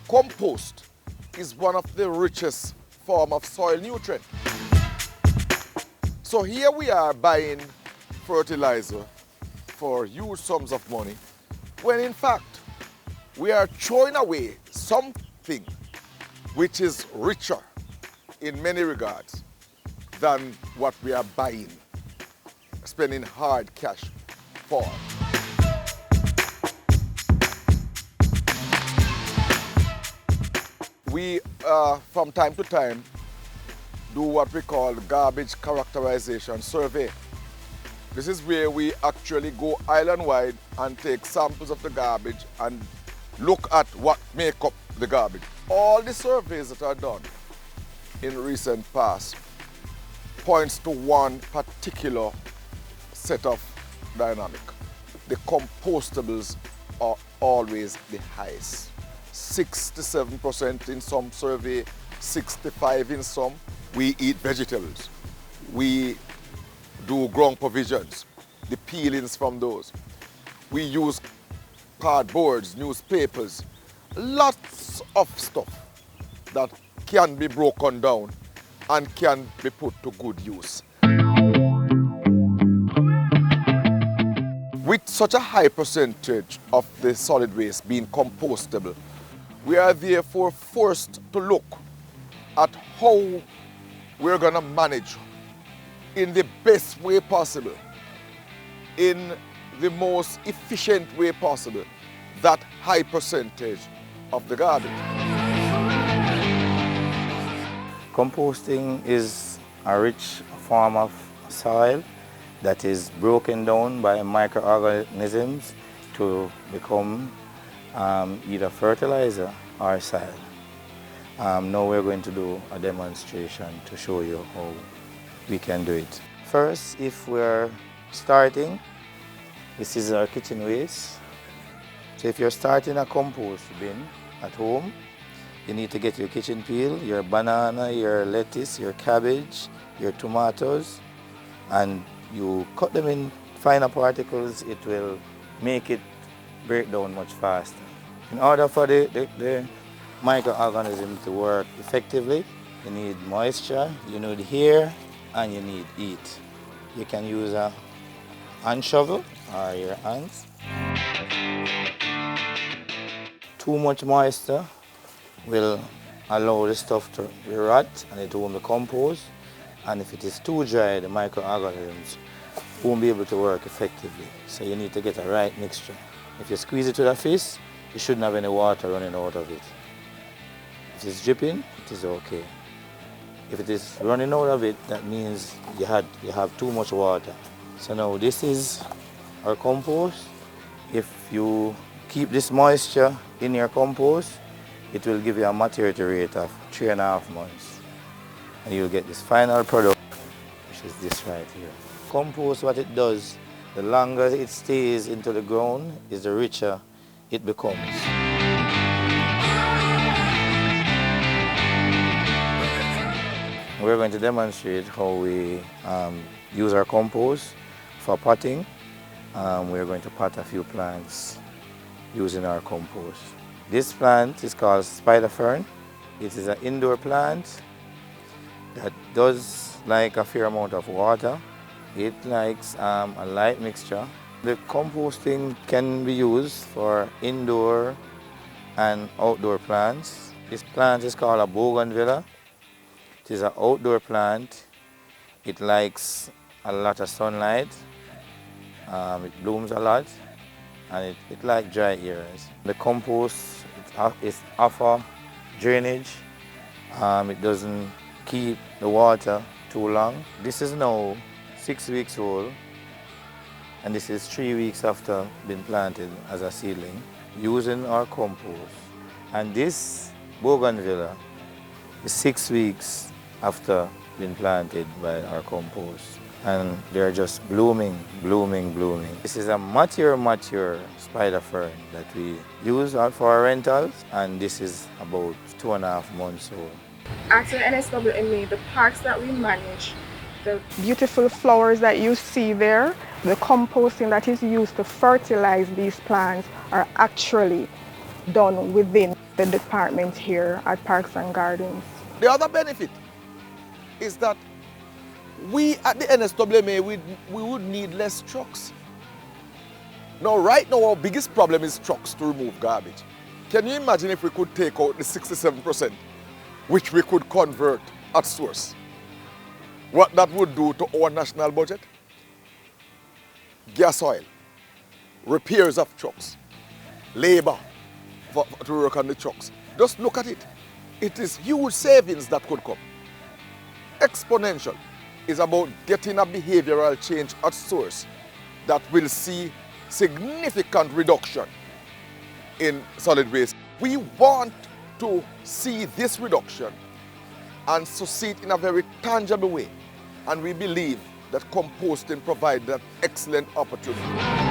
Compost is one of the richest form of soil nutrient. So here we are buying fertilizer for huge sums of money, when in fact we are throwing away something which is richer in many regards than what we are buying, spending hard cash for. We, from time to time, do what we call garbage characterization survey. This is where we actually go island-wide and take samples of the garbage and look at what make up the garbage. All the surveys that are done in recent past points to one particular set of dynamic. The compostables are always the highest. 67% in some survey, 65% in some. We eat vegetables. We do ground provisions, the peelings from those. We use cardboards, newspapers, lots of stuff that can be broken down and can be put to good use. With such a high percentage of the solid waste being compostable, we are therefore forced to look at how we're going to manage in the best way possible, in the most efficient way possible, that high percentage of the garbage. Composting is a rich form of soil that is broken down by microorganisms to become either fertilizer or soil. Now we're going to do a demonstration to show you how we can do it. First, if we're starting, this is our kitchen waste. So if you're starting a compost bin at home, you need to get your kitchen peel, your banana, your lettuce, your cabbage, your tomatoes, and you cut them in finer particles. It will make it break down much faster. In order for the microorganism to work effectively, you need moisture, you need air, and you need heat. You can use a hand shovel or your hands. Too much moisture will allow the stuff to rot and it won't be compost. And if it is too dry, the microorganisms won't be able to work effectively. So you need to get a right mixture. If you squeeze it with a fist, you shouldn't have any water running out of it. If it's dripping, it is okay. If it is running out of it, that means you have too much water. So now this is our compost. If you keep this moisture in your compost, it will give you a maturity rate of 3.5 months. And you'll get this final product, which is this right here. Compost, what it does, the longer it stays into the ground, is the richer it becomes. We're going to demonstrate how we use our compost for potting. We're going to pot a few plants using our compost. This plant is called spider fern. It is an indoor plant that does like a fair amount of water. It likes a light mixture. The composting can be used for indoor and outdoor plants. This plant is called a bougainvillea. It is an outdoor plant. It likes a lot of sunlight. It blooms a lot, and it likes dry areas. The compost is offer drainage. It doesn't keep the water too long. This is now 6 weeks old, and this is 3 weeks after being planted as a seedling using our compost. And this bougainvillea is 6 weeks after being planted by our compost. And they're just blooming, blooming, blooming. This is a mature spider fern that we use for our rentals, and this is about 2.5 months old. At the NSWMA, the parks that we manage, the beautiful flowers that you see there, the composting that is used to fertilize these plants are actually done within the department here at Parks and Gardens. The other benefit is that we at the NSWMA, we would need less trucks. Now, right now, our biggest problem is trucks to remove garbage. Can you imagine if we could take out the 67%, which we could convert at source? What that would do to our national budget? Gas oil, repairs of trucks, labor to work on the trucks. Just look at it. It is huge savings that could come. Exponential is about getting a behavioral change at source that will see significant reduction in solid waste. We want to see this reduction and to see it in a very tangible way. And we believe that composting provides that excellent opportunity.